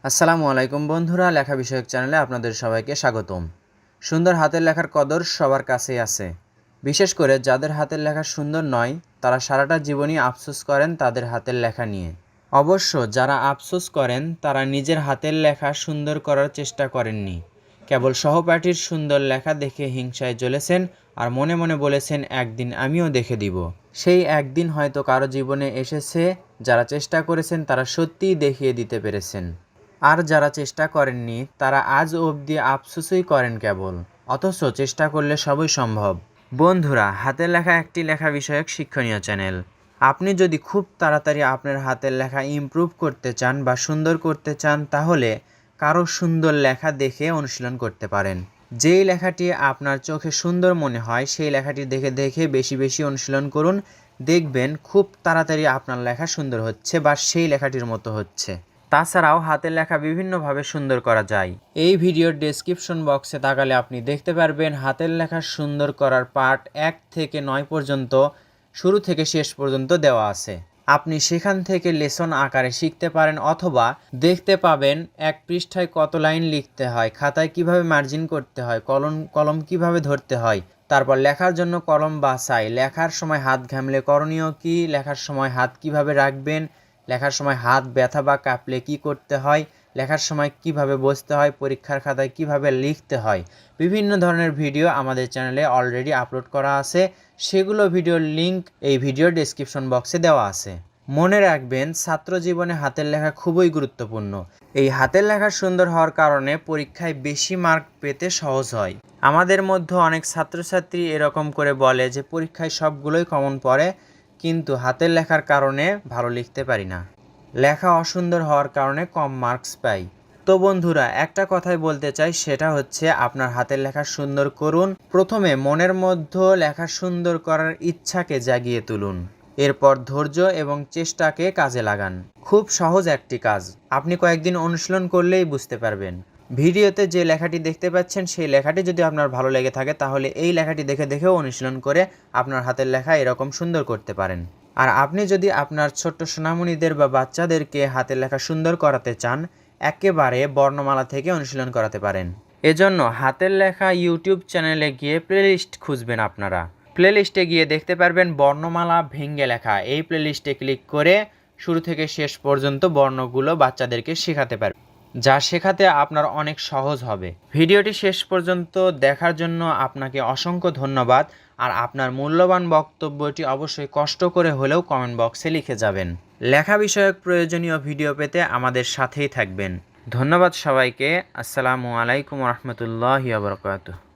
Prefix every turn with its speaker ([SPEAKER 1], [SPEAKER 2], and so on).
[SPEAKER 1] আসসালামু আলাইকুম বন্ধুরা, লেখা বিষয়ক চ্যানেলে আপনাদের সবাইকে স্বাগতম। সুন্দর হাতের লেখার কদর সবার কাছেই আছে। বিশেষ করে যাদের হাতের লেখা সুন্দর নয়, তারা সারাটা জীবনই আফসোস করেন তাদের হাতের লেখা নিয়ে। অবশ্য যারা আফসোস করেন তারা নিজের হাতের লেখা সুন্দর করার চেষ্টা করেননি, কেবল সহপাঠীর সুন্দর লেখা দেখে হিংসায় জ্বলেছেন আর মনে মনে বলেছেন একদিন আমিও দেখে দিব। সেই একদিন হয়তো কারো জীবনে এসেছে। যারা চেষ্টা করেছেন তারা সত্যিই দেখিয়ে দিতে পেরেছেন, আর যারা চেষ্টা করেননি তারা আজ অবধি আফসোসই করেন কেবল। অথচ চেষ্টা করলে সবই সম্ভব। বন্ধুরা, হাতের লেখা একটি লেখা বিষয়ক শিক্ষণীয় চ্যানেল। আপনি যদি খুব তাড়াতাড়ি আপনার হাতের লেখা ইমপ্রুভ করতে চান বা সুন্দর করতে চান, তাহলে কারো সুন্দর লেখা দেখে অনুশীলন করতে পারেন। যেই লেখাটি আপনার চোখে সুন্দর মনে হয় সেই লেখাটি দেখে দেখে বেশি বেশি অনুশীলন করুন। দেখবেন খুব তাড়াতাড়ি আপনার লেখা সুন্দর হচ্ছে বা সেই লেখাটির মতো হচ্ছে। তাছাড়াও হাতের লেখা বিভিন্নভাবে সুন্দর করা যায়। এই ভিডিওর ডেসক্রিপশন বক্সে তাকালে আপনি দেখতে পারবেন হাতের লেখা সুন্দর করার পার্ট 1 থেকে 9 পর্যন্ত শুরু থেকে শেষ পর্যন্ত দেওয়া আছে। আপনি সেখান থেকে লেসন আকারে শিখতে পারেন, অথবা দেখতে পাবেন এক পৃষ্ঠায় কত লাইন লিখতে হয়, খাতায় কিভাবে মার্জিন করতে হয়, কলম কিভাবে ধরতে হয়, তারপর লেখার জন্য কলম বাছাই, লেখার সময় হাত ঘামলে করণীয় কী, লেখার সময় হাত কিভাবে রাখবেন, লেখার সময় হাত ব্যথা বা কাঁপলে কী করতে হয়, লেখার সময় কিভাবে বসতে হয়, পরীক্ষার খাতায় কিভাবে লিখতে হয়। বিভিন্ন ধরনের ভিডিও আমাদের চ্যানেলে অলরেডি আপলোড করা আছে। সেগুলো ভিডিওর লিংক এই ভিডিওর ডেসক্রিপশন বক্সে দেওয়া আছে। মনে রাখবেন, ছাত্র জীবনে হাতের লেখা খুবই গুরুত্বপূর্ণ। এই হাতের লেখা সুন্দর হওয়ার কারণে পরীক্ষায় বেশি মার্ক পেতে সহজ হয়। আমাদের মধ্যে অনেক ছাত্রছাত্রী এরকম করে বলে যে পরীক্ষায় সবগুলোই কমন পড়ে, কিন্তু হাতের লেখার কারণে ভালো লিখতে পারি না, লেখা অসুন্দর হওয়ার কারণে কম মার্কস পাই। তো বন্ধুরা, একটা কথাই বলতে চাই, সেটা হচ্ছে আপনার হাতের লেখা সুন্দর করুন। প্রথমে মনের মধ্যে লেখা সুন্দর করার ইচ্ছাকে জাগিয়ে তুলুন, এরপর ধৈর্য এবং চেষ্টাকে কাজে লাগান। খুব সহজ একটি কাজ, আপনি কয়েকদিন অনুশীলন করলেই বুঝতে পারবেন। ভিডিওতে যে লেখাটি দেখতে পাচ্ছেন সেই লেখাটি যদি আপনার ভালো লেগে থাকে, তাহলে এই লেখাটি দেখে দেখেও অনুশীলন করে আপনার হাতের লেখা এরকম সুন্দর করতে পারেন। আর আপনি যদি আপনার ছোট্ট সোনামণিদের বা বাচ্চাদেরকে হাতের লেখা সুন্দর করাতে চান, একেবারে বর্ণমালা থেকে অনুশীলন করাতে পারেন। এজন্য হাতের লেখা ইউটিউব চ্যানেলে গিয়ে প্লেলিস্ট খুঁজবেন। আপনারা প্লেলিস্টে গিয়ে দেখতে পারবেন বর্ণমালা ভেঙে লেখা। এই প্লেলিস্টে ক্লিক করে শুরু থেকে শেষ পর্যন্ত বর্ণগুলো বাচ্চাদেরকে শেখাতে পারবেন, যা শেখাতে আপনার অনেক সহজ হবে। ভিডিওটি শেষ পর্যন্ত দেখার জন্য আপনাকে অসংখ্য ধন্যবাদ। আর আপনার মূল্যবান বক্তব্যটি অবশ্যই কষ্ট করে হলেও কমেন্ট বক্সে লিখে যাবেন। লেখা বিষয়ক প্রয়োজনীয় ভিডিও পেতে আমাদের সাথেই থাকবেন। ধন্যবাদ সবাইকে। আসসালামু আলাইকুম রহমতুল্লাহি ওয়া বারাকাতুহু।